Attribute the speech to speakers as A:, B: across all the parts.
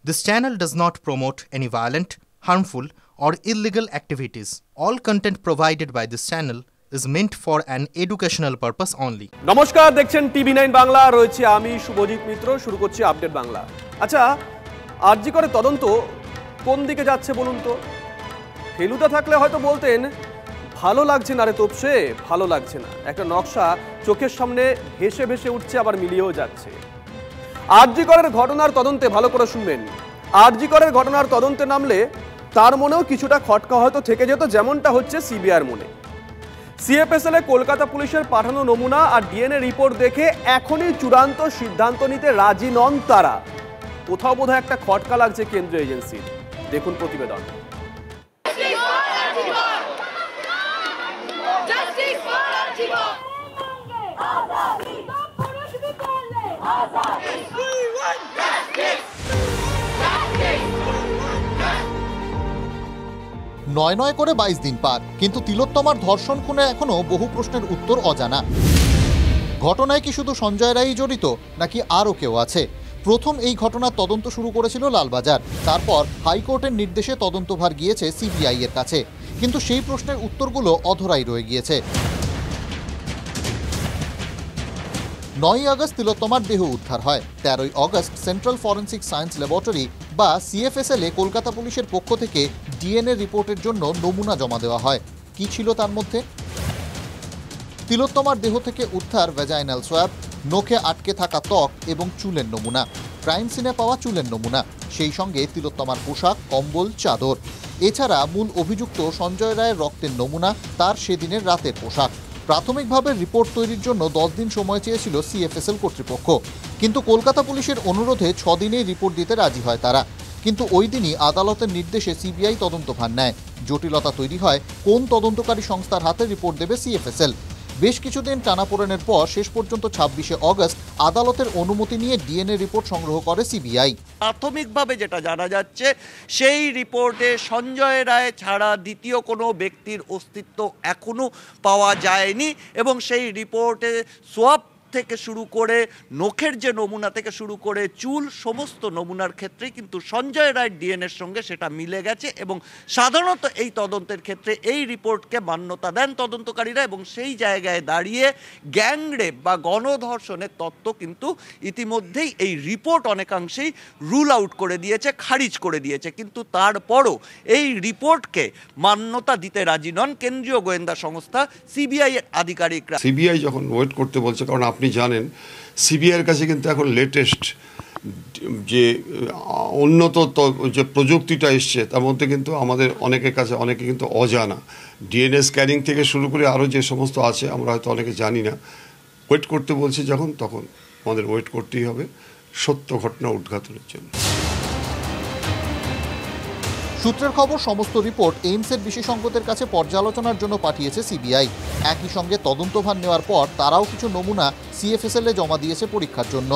A: This channel does not promote any violent, harmful, or illegal activities. All content provided by this channel is meant for an educational purpose only.
B: নমস্কার, দেখছেন টিভি9 বাংলা। রয়েছে আমি শুভজিৎ মিত্র। শুরু করছি update Bangla. আচ্ছা, আরজি করে তদন্ত কোন দিকে যাচ্ছে বলুন তো? ফেলুদা থাকলে হয়তো বলতেন ভালো লাগছে না রে তোপসে, ভালো লাগছে না। একটা নকশা চোখের সামনে ভেসে ভেসে উঠছে, আবার মিলিয়েও যাচ্ছে। আরজি করের ঘটনার তদন্তে ভালো করে শুনবেন। আরজি করের ঘটনার তদন্তে নামলে তার মনেও কিছুটা খটকা হয়তো থেকে যেত, যেমনটা হচ্ছে সিবিআইয়ের মনে। সিএফএসএল এ কলকাতা পুলিশের পাঠানো নমুনা আর ডিএনএ রিপোর্ট দেখে এখনই চূড়ান্ত সিদ্ধান্ত নিতে রাজি নন তারা। কোথাও বোধহয় একটা খটকা লাগছে কেন্দ্রীয় এজেন্সির। দেখুন প্রতিবেদন।
C: ৯ করে ২২ দিন পার, কিন্তু তিলোত্তমার ধর্ষণ খুনে এখনো বহু প্রশ্নের উত্তর অজানা। ঘটনায় কি শুধু সঞ্জয় রায়ই জড়িত, নাকি আরও কেউ আছে? প্রথম এই ঘটনার তদন্ত শুরু করেছিল লালবাজার, তারপর হাইকোর্টের নির্দেশে তদন্তভার গিয়েছে সিবিআই এর কাছে, কিন্তু সেই প্রশ্নের উত্তরগুলো অধরাই রয়ে গিয়েছে। ৯ আগস্ট তিলোত্তমার দেহ উদ্ধার হয়। ১৩ August central forensic science laboratory বা সিএফএসএল এ কলকাতা পুলিশের পক্ষ থেকে ডিএনএ রিপোর্টের জন্য নমুনা জমা দেওয়া হয়। কি ছিল তার মধ্যে? তিলোত্তমার দেহ থেকে উদ্ধার ভ্যাজাইনাল সোয়াব, নখে আটকে থাকা ত্বক এবং চুলের নমুনা, ক্রাইম সিনে পাওয়া চুলের নমুনা, সেই সঙ্গে তিলোত্তমার পোশাক, কম্বল, চাদর। এছাড়া মূল অভিযুক্ত সঞ্জয় রায়ের রক্তের নমুনা, তার সেদিনের রাতের পোশাক। প্রাথমিকভাবে রিপোর্ট তৈরির জন্য ১০ দিন সময় চেয়েছিল সিএফএসএল কর্তৃপক্ষ, কিন্তু কলকাতা পুলিশের অনুরোধে ৬ দিনেই রিপোর্ট দিতে রাজি হয় তারা। কিন্তু ওই দিনই আদালতের নির্দেশে সিবিআই তদন্তভার নেয়। জটিলতা তৈরি হয় কোন তদন্তকারী সংস্থার হাতে রিপোর্ট দেবে সিএফএসএল। বেশ কিছুদিন টানাপোড়েনের পর শেষ পর্যন্ত ২৬শে আগস্ট আদালতের অনুমতি নিয়ে ডিএনএ রিপোর্ট সংগ্রহ করে সিবিআই।
D: প্রাথমিকভাবে যেটা জানা যাচ্ছে, সেই রিপোর্টে সঞ্জয় রায় ছাড়া দ্বিতীয় কোনো ব্যক্তির অস্তিত্ব এখনও পাওয়া যায়নি, এবং সেই রিপোর্টে সোয়াব থেকে শুরু করে নখের যে নমুনা থেকে শুরু করে চুল, সমস্ত নমুনার ক্ষেত্রেই কিন্তু সঞ্জয় রায়ের ডিএনএর সঙ্গে সেটা মিলে গেছে। এবং সাধারণত এই তদন্তের ক্ষেত্রে এই রিপোর্টকে মান্যতা দেন তদন্তকারীরা, এবং সেই জায়গায় দাঁড়িয়ে গ্যাংরেপ বা গণধর্ষণের তত্ত্ব কিন্তু ইতিমধ্যেই এই রিপোর্ট অনেকাংশেই রুল আউট করে দিয়েছে, খারিজ করে দিয়েছে। কিন্তু তারপরও এই রিপোর্টকে মান্যতা দিতে রাজি নন কেন্দ্রীয় গোয়েন্দা সংস্থা সিবিআই এর আধিকারিকরা।
E: সিবিআই যখন ওয়েট করতে বলছে, কারণ আপনি জানেন সিবিআইয়ের কাছে কিন্তু এখন লেটেস্ট যে উন্নত যে প্রযুক্তিটা এসছে, তার মধ্যে কিন্তু আমাদের অনেকের কাছে অনেকে কিন্তু অজানা। ডিএনএ স্ক্যানিং থেকে শুরু করে আরও যে সমস্ত আছে আমরা হয়তো অনেকে জানি না। ওয়েট করতে বলছি যখন, তখন আমাদের ওয়েট করতেই হবে সত্য ঘটনা উদ্ঘাটনের জন্য।
C: সূত্রের খবর, সমস্ত রিপোর্ট এইমসের বিশেষজ্ঞদের কাছে পর্যালোচনার জন্য পাঠিয়েছে সিবিআই। একই সঙ্গে তদন্তভার নেওয়ার পর তারাও কিছু নমুনা সিএফএসএল এ জমা দিয়েছে পরীক্ষার জন্য।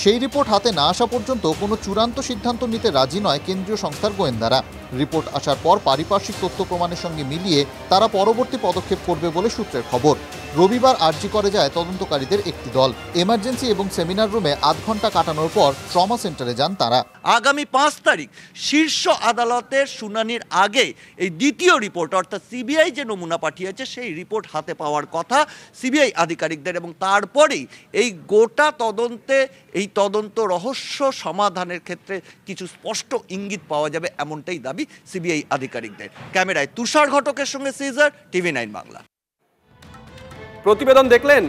C: সেই রিপোর্ট হাতে না আসা পর্যন্ত কোনো চূড়ান্ত সিদ্ধান্ত নিতে রাজি নয় কেন্দ্রীয় সংস্থার গোয়েন্দারা। রিপোর্ট আসার পর পারিপার্শ্বিক তথ্য প্রমাণের সঙ্গে মিলিয়ে তারা পরবর্তী পদক্ষেপ করবে বলে সূত্রের খবর। রবিবার আরজি করে যায় তদন্তকারীদের একটি দল। এমার্জেন্সি এবং সেমিনার রুমে আধ ঘন্টা কাটানোর পর ট্রমা সেন্টারে যান তারা।
D: আগামী ৫ তারিখ শীর্ষ আদালতের শুনানির আগে এই দ্বিতীয় রিপোর্ট, অর্থাৎ সিবিআই যে নমুনা পাঠিয়েছে সেই রিপোর্ট হাতে পাওয়ার কথা সিবিআই আধিকারিকদের, এবং তারপরেই এই গোটা তদন্তে এই তদন্ত রহস্য সমাধানের ক্ষেত্রে কিছু স্পষ্ট ইঙ্গিত পাওয়া যাবে, এমনটাই দাবি সিবিআই আধিকারিকদের। ক্যামেরায় তুষার ঘটকের সঙ্গে সিজার, টিভি9 বাংলা।
B: প্রতিবেদন দেখলেন?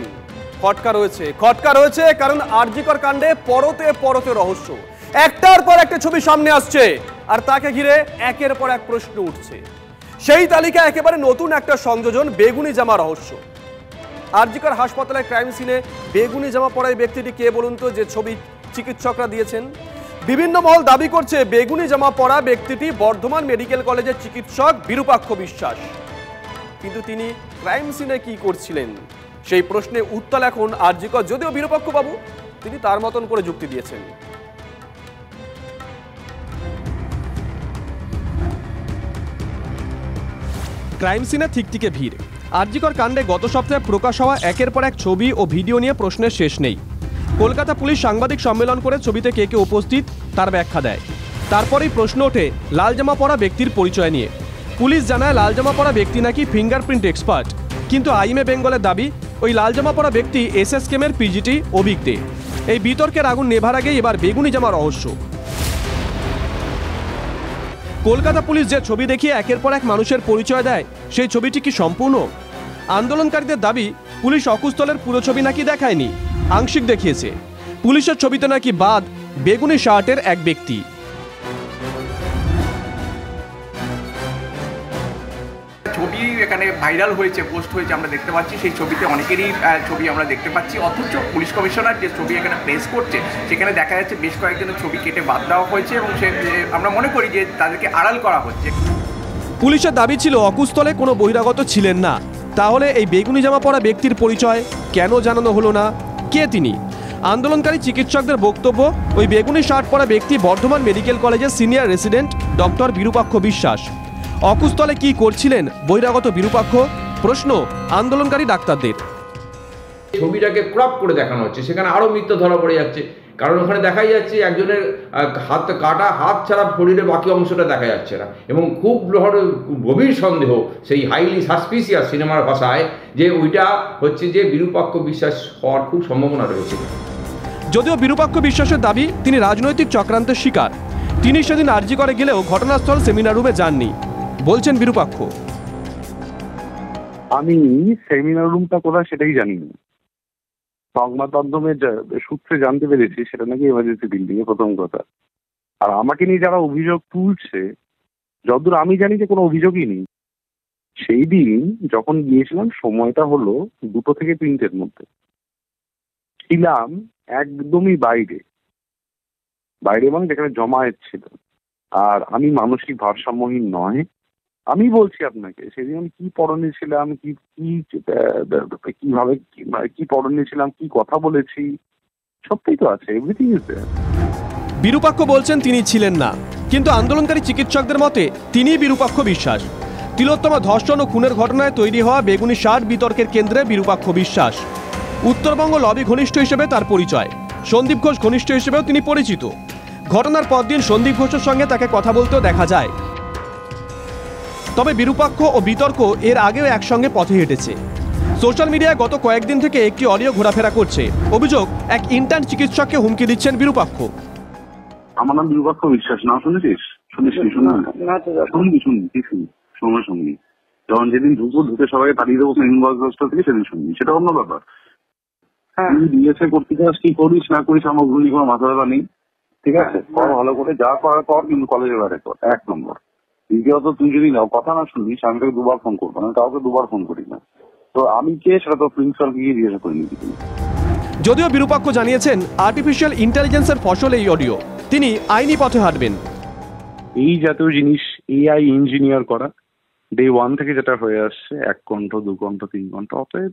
B: খটকা রয়েছে, কারণ আরজিকর কাণ্ডে পরতে পরতে রহস্য। একটার পর একটা ছবি সামনে আসছে, আর তাকে ঘিরে একের পর এক প্রশ্ন উঠছে। সেই তালিকা একেবারে নতুন একটা সংযোজন, বেগুনি জামা রহস্য। আরজিকর হাসপাতালের ক্রাইম সিনে বেগুনি জামা পরা এই ব্যক্তিটি কে বলুন তো, যে ছবি চিকিৎসকরা দিয়েছেন? বিভিন্ন মহল দাবি করছে বেগুনি জামা পরা ব্যক্তিটি বর্ধমান মেডিকেল কলেজের চিকিৎসক বিরূপাক্ষ বিশ্বাস। কিন্তু তিনি ক্রাইম সিনে কি করছিলেন সেই প্রশ্নে উত্তর এখন আরজিকর, যদিও বিরূপাক্ষ বাবু তিনি তার মতন করে যুক্তি দিয়েছেন। ক্রাইম সিনে ঠিকঠিকে ভিড়। আরজিকর কাণ্ডে গত সপ্তাহে প্রকাশ হওয়া একের পর এক ছবি ও ভিডিও নিয়ে প্রশ্নের শেষ নেই। কলকাতা পুলিশ সাংবাদিক সম্মেলন করে ছবিতে কে কে উপস্থিত তার ব্যাখ্যা দেয়। তারপরেই প্রশ্ন ওঠে লাল জামা পরা ব্যক্তির পরিচয় নিয়ে। পুলিশ জানায় লাল জামা পরা ব্যক্তি নাকি ফিঙ্গারপ্রিন্ট এক্সপার্ট, কিন্তু আইএমএ বেঙ্গলের দাবি ওই লাল জামা পরা ব্যক্তি এসএসকেএমের পিজিটি অভিক দে। এই বিতর্কের আগুন নেভার আগেই এবার বেগুনি জামা রহস্য। কলকাতা পুলিশ যে ছবি দেখিয়ে একের পর এক মানুষের পরিচয় দেয়, সেই ছবিটি কি সম্পূর্ণ? আন্দোলনকারীদের দাবি পুলিশ অকুস্থলের পুরো ছবি নাকি দেখায়নি, আংশিক দেখিয়েছে। পুলিশের ছবিতে নাকি বাদ বেগুনি শার্টের এক ব্যক্তি।
F: ছবি এখানে ভাইরাল হয়েছে, পোস্ট হয়েছে, আমরা দেখতে পাচ্ছি। সেই ছবিতে অনেকেরই ছবি আমরা দেখতে পাচ্ছি, অথচ পুলিশ কমিশনার যে ছবি এখানে প্লেস করছে সেখানে দেখা যাচ্ছে বেশ কয়েকজনের ছবি কেটে বাদ দেওয়া হয়েছে এবং আমরা মনে করি যে তাদেরকে আড়াল করা হচ্ছে।
B: পুলিশের দাবি ছিল অকুস্থলে কোনো বহিরাগত ছিলেন না। তাহলে এই বেগুনি জামা পরা ব্যক্তির পরিচয় কেন জানানো হলো না? কে তিনি? আন্দোলনকারী চিকিৎসকদের বক্তব্য, ওই বেগুনি শার্ট পরা ব্যক্তি বর্ধমান মেডিকেল কলেজের সিনিয়র রেসিডেন্ট ডক্টর বিরূপাক্ষ বিশ্বাস। অকুস্থলে কি করছিলেন বহিরাগত বিরূপাক্ষ? প্রশ্ন আন্দোলনকারী ডাক্তারদের।
G: ছবিটাকে ক্রপ করে দেখানো হচ্ছে, সেখানে আরো মিথ্যা ধরা পড়ে যাচ্ছে। কারণ ওখানে দেখাই যাচ্ছে একজনের হাত কাটা, হাত ছাড়া শরীরের বাকি অংশটা দেখা যাচ্ছে না, এবং খুব গভীর সন্দেহ, সেই হাইলি সাসপিসিয়াস সিনেমার ভাষায়, যে ওইটা হচ্ছে যে বিরূপাক্ষ বিশ্বাস হওয়ার খুব সম্ভাবনা রয়েছে।
B: যদিও বিরূপাক্ষ বিশ্বাসের দাবি তিনি রাজনৈতিক চক্রান্তের শিকার। তিনি সেদিন আরজি করে গেলেও ঘটনাস্থল সেমিনার রুমে যাননি, বলছেন বিরূপাক্ষ।
H: আমি সেমিনার রুমটা কোথায় সেটাই জানি না। সংবাদ মাধ্যমের সূত্রে জানতে পেরেছি সেটা নাকি এমার্জেন্সি বিল্ডিং এ, প্রথম কথা। আর আমাকে নিয়ে যারা অভিযোগ তুলছে, যতদূর আমি জানি যে কোনো অভিযোগই নেই। সেই দিন যখন গিয়েছিলাম সময়টা হলো 2টো থেকে 3টের মধ্যে। ছিলাম একদমই বাইরে মানে যেখানে জমায়েত ছিল। আর আমি মানসিক ভারসাম্যহীন নয়। আমি বলছি আপনাকে সেদিন আমি কি পরনে ছিলাম, কিভাবে কি পরনে ছিলাম, কি কথা বলেছি, সবটাই তো আছে, এভরিথিং ইজ দেয়ার।
B: বিরূপাক্ষ বলছেন তিনি ছিলেন না, কিন্তু আন্দোলনকারী চিকিৎসকদের মতে তিনিই বিরূপাক্ষ বিশ্বাস। তিলোত্তমা ধর্ষণ ও খুনের ঘটনায় তৈরি হওয়া বেগুনি শার্ট বিতর্কের কেন্দ্রে বিরূপাক্ষ বিশ্বাস। উত্তরবঙ্গ লবি ঘনিষ্ঠ হিসেবে তার পরিচয়, সন্দীপ ঘোষ ঘনিষ্ঠ হিসেবেও তিনি পরিচিত। ঘটনার পরদিন সন্দীপ ঘোষের সঙ্গে তাকে কথা বলতেও দেখা যায়। তবে বিরূপাক্ষ ও বিতর্ক এর আগেও একসঙ্গে পথে হেঁটেছে। সোশ্যাল মিডিয়ায় গত কয়েকদিন থেকে একটি অডিও ঘোরাফেরা করছে। অভিযোগ, এক ইন্টার্ন চিকিৎসককে হুমকি দিচ্ছেন বিরূপাক্ষ।
H: আমার নাম বিরূপাক্ষ বিশ্বাস, না শুনেছিস? শুনবি সময় শুনবি, যখন যেদিন ঢুকে সবাইকে তাড়িয়ে দেবো থেকে, সেদিন শুনবি, সেটা অন্য ব্যাপার। তুই ডিএসএ করতে চাস, কি করিস না করিস আমার ভুল কোনো মাথা ব্যথা নেই, ঠিক আছে? ভালো করে যা করার কর, কিন্তু কলেজের বাইরে কর, 1 নম্বর। দ্বিতীয়ত, তুই যদি কথা না শুনিস আমি তোকে 2বার ফোন করবো না, কাউকে 2বার ফোন করি না। তো আমি কে সেটা তো প্রিন্সিপালকে গিয়ে জিজ্ঞাসা করে নিবি।
B: যদিও বিরূপাক্ষ জানিয়েছেন আর্টিফিশিয়াল ইন্টেলিজেন্সের ফসল এই অডিও, তিনি আইনি পথে হাঁটবেন।
H: এই জাতীয় জিনিস এআই ইঞ্জিনিয়ার করা ডে 1 থেকে যেটা হয়ে আসছে, 1 ঘন্টা 2 ঘন্টা 3 ঘন্টা, অতএব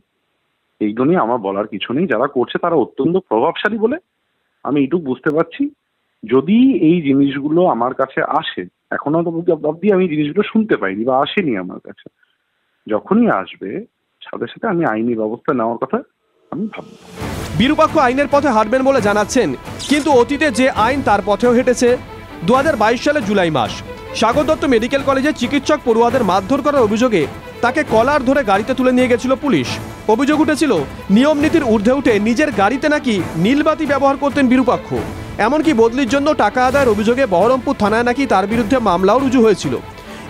H: এইগুলো নিয়ে আমার বলার কিছু নেই। যারা করছে তারা অত্যন্ত প্রভাবশালী বলে আমি এইটুকু বুঝতে পারছি। যদি এই জিনিসগুলো আমার কাছে আসে, এখনো অব্দি আমি জিনিসগুলো শুনতে পাইনি বা আসেনি আমার কাছে, যখনই আসবে সাথে সাথে আমি আইনি ব্যবস্থা নেওয়ার কথা আমি ভাবব।
B: বিরূপাক্ষ আইনের পথে হাঁটবেন বলে জানাচ্ছেন, কিন্তু অতীতে যে আইন তার পথেও হেঁটেছে। 2022 সালে জুলাই মাস সাগর দত্ত মেডিকেল কলেজে চিকিৎসক পড়ুয়াদের মারধর করার অভিযোগে তাকে কলার ধরে গাড়িতে তুলে নিয়ে গেছিল পুলিশ। অভিযোগ উঠেছিল নিয়ম নীতির ঊর্ধ্বে উঠে নিজের গাড়িতে নাকি নীলবাতি ব্যবহার করতেন বিরূপাক্ষ। এমনকি বদলির জন্য টাকা আদায়ের অভিযোগে বহরমপুর থানায় নাকি তার বিরুদ্ধে মামলাও রুজু হয়েছিল।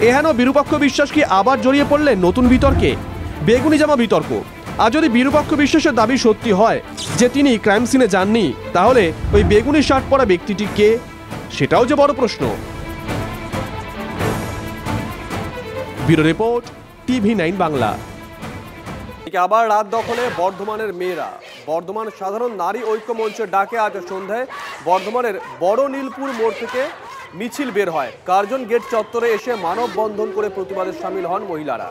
B: এহেন বিরূপাক্ষ বিশ্বাস কি আবার জড়িয়ে পড়লেন নতুন বিতর্কে, বেগুনি জামা বিতর্ক? আর যদি বিরূপাক্ষ বিশ্বাসের দাবি সত্যি হয় যে তিনি ক্রাইম সিনে যাননি, তাহলে ওই বেগুনি শার্ট পরা ব্যক্তিটি কে, সেটাও যে বড় প্রশ্ন। Bureau report, TV9 Bangla. আবার রাত দখলে বর্ধমানের মেয়েরা। বর্ধমান সাধারণ নারী ঐক্য মঞ্চের ডাকে আজ সন্ধ্যায় বর্ধমানের বড় নীলপুর মোড় থেকে মিছিল বের হয়। কার্জন গেট চত্বরে এসে মানববন্ধন করে প্রতিবাদে সামিল হন মহিলারা।